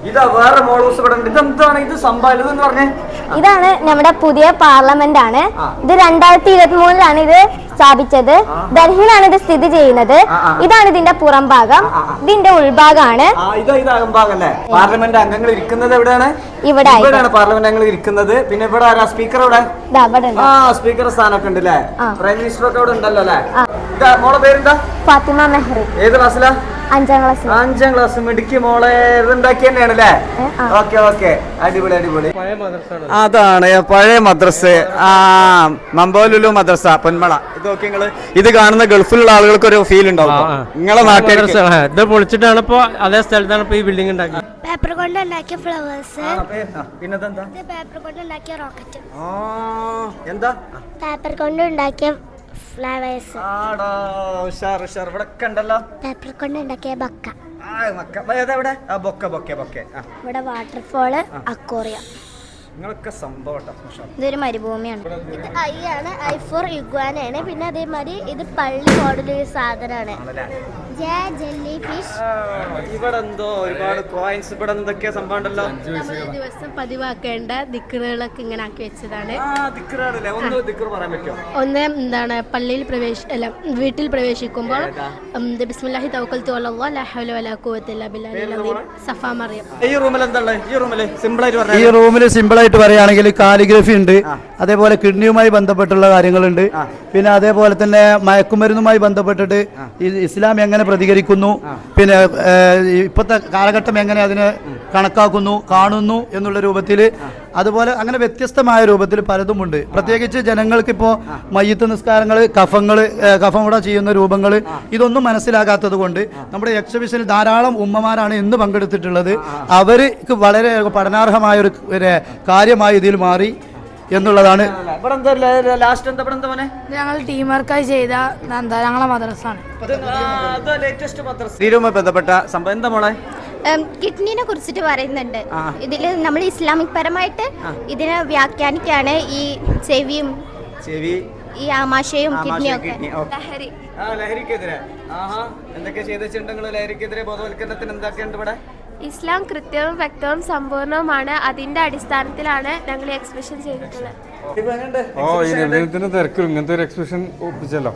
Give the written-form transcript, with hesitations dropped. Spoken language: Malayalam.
ഇതാ വേറെ മോഡൽസ് ഇവിടെ ഉണ്ട്. ഇതെന്താണ് ഇത് സംഭവം എന്ന് പറഞ്ഞേ? ഇതാണ് നമ്മുടെ പുതിയ പാർലമെന്റ് ആണ്. ഇത് 2023 ഇത് സ്ഥാപിച്ചത്. ഡൽഹിയിലാണ് ഇത് സ്ഥിതി ചെയ്യുന്നത്. ഇതാണ് ഇതിന്റെ പുറം ഭാഗം, ഇതിന്റെ ഉൾഭാഗമാണ്. പാർലമെന്റ് അംഗങ്ങൾ ഇരിക്കുന്നത് എവിടെയാണ്? ഇവിടെയാണ് പാർലമെന്റ് അംഗങ്ങൾ ഇരിക്കുന്നത്. പിന്നെ ഇവിടെ ആരാ സ്പീക്കർ? ഇവിടെ സ്പീക്കർ സ്ഥാനമൊക്കെ ഉണ്ട് അല്ലേ? പ്രൈം മിനിസ്റ്റർ ഒക്കെ ഇവിടെ ഉണ്ടല്ലോ അല്ലേ? മോളെ പേരെന്താ? ഫാത്തിമ മെഹ്റി. ഏത് ക്ലാസ്സിലാ? 5ാം ക്ലാസ്. മിടുക്കി മോളെ. ഇതുണ്ടാക്കി തന്നെയാണല്ലേ? ഓക്കെ ഓക്കെ, അടിപൊളി അടിപൊളി. അതാണ് പഴയ മദ്രസ. മമ്പോലുലു മദ്രസ പൊന്മള. ഇത് നോക്കി നിങ്ങള്, ഇത് കാണുന്ന ഗൾഫിലുള്ള ആളുകൾക്ക് ഒരു ഫീൽ ഉണ്ടാവും. നിങ്ങളെ നാട്ടിൽ ഇത് പൊളിച്ചിട്ടാണ് ഇപ്പൊ അതേ സ്ഥലത്താണ് ഇപ്പൊ ഈ ബിൽഡിംഗ് ഉണ്ടാക്കി. പേപ്പർ കൊണ്ട് ഉണ്ടാക്കിയ ഫ്ലവേഴ്സ്. പിന്നെന്താ? പേപ്പർ കൊണ്ട് ഉണ്ടാക്കിയ റോക്കറ്റ്. എന്താ? പേപ്പർ കൊണ്ട് ഉണ്ടാക്കിയ ഫ്ലവേഴ്സ്. പേപ്പർ കൊണ്ട് ഉണ്ടാക്കിയ ബക്ക. ഇവിടെ വാട്ടർഫോള്, അക്വേറിയം. ഇതൊരു മരുഭൂമിയാണ്. ഇത് ഐ ആണ്, ഐ ഫോർ ഇഗ്വാനയാണ്. പിന്നെ അതേമാതിരി ഇത് പള്ളി മോഡൽ സാധനമാണ്. Jelly fish. ഇവിടെ എന്തോ ഒരുപാട് കോയിൻസ്. ഇവിടെ എന്തൊക്കെയാ സംഭവം ഉണ്ടല്ലോ. ദിവസം പതിവാക്കേണ്ട ദിക്റുകളൊക്കെ ഇങ്ങനെ ആക്കി വെച്ചതാണ്. ഒന്ന് എന്താണ്, പള്ളിയിൽ വീട്ടിൽ പ്രവേശിക്കുമ്പോൾ ബിസ്മില്ലാഹി തവക്കൽതു അലല്ലാഹ് ലാ ഹൗല വലാ ഖുവത ഇല്ലാ ബില്ലാഹിൽ അസീം. സഫാ മറിയം. ഈ റൂമിൽ എന്താണ്? ഈ റൂമിൽ സിമ്പിൾ ആയിട്ട് പറയുകയാണെങ്കിൽ കാലിഗ്രഫി ഉണ്ട്, അതേപോലെ കിഡ്നിയുമായി ബന്ധപ്പെട്ടുള്ള കാര്യങ്ങളുണ്ട്, പിന്നെ അതേപോലെ തന്നെ മയക്കുമരുന്നുമായി ബന്ധപ്പെട്ടിട്ട് ഇസ്ലാം എങ്ങനെ പ്രതികരിക്കുന്നു, പിന്നെ ഇപ്പോഴത്തെ കാലഘട്ടം എങ്ങനെ അതിനെ കണക്കാക്കുന്നു, കാണുന്നു എന്നുള്ള രൂപത്തിൽ, അതുപോലെ അങ്ങനെ വ്യത്യസ്തമായ രൂപത്തിൽ പലതുമുണ്ട്. പ്രത്യേകിച്ച് ജനങ്ങൾക്കിപ്പോൾ മയ്യിത്ത് നിസ്കാരങ്ങൾ, കഫം കൂടെ ചെയ്യുന്ന രൂപങ്ങൾ, ഇതൊന്നും മനസ്സിലാകാത്തത് കൊണ്ട് നമ്മുടെ എക്സിബിഷനിൽ ധാരാളം ഉമ്മമാരാണ് ഇന്ന് പങ്കെടുത്തിട്ടുള്ളത്. അവർക്ക് വളരെ പഠനാർഹമായ ഒരു കാര്യമായി ഇതിൽ മാറി എന്നുള്ളതാണ്. ഞങ്ങൾ ടീം വർക്കായി ചെയ്ത ഞങ്ങളെ മദ്രസാണ്. ബന്ധപ്പെട്ട സംഭവം എന്താ മോളെ? കിഡ്നിനെ കുറിച്ചിട്ട് പറയുന്നുണ്ട്. ഇതിൽ നമ്മൾ ഇസ്ലാമിക് പരമായിട്ട് ഇതിനെ വ്യാഖ്യാനിക്കാണ്. ഈ ചെവി, ഈ ആമാശയും കിഡ്നിയും ഒക്കെ. ലഹരിക്കെതിരെ എന്തൊക്കെ ചെയ്തിട്ടുണ്ടെങ്കിൽ ലഹരിക്കെതിരെ ബോധവൽക്കരണത്തിന് എന്തൊക്കെയുണ്ട് ഇവിടെ? ഇസ്ലാം കൃത്യവും വ്യക്തവും സമ്പൂർണവുമാണ്. അതിന്റെ അടിസ്ഥാനത്തിലാണ് ഞങ്ങൾ എക്സിബിഷൻ ചെയ്തിട്ടുള്ളത്. തിരക്കിൽ ഇങ്ങനത്തെ ഒരു എക്സിബിഷൻ ഒപ്പിച്ചല്ലോ.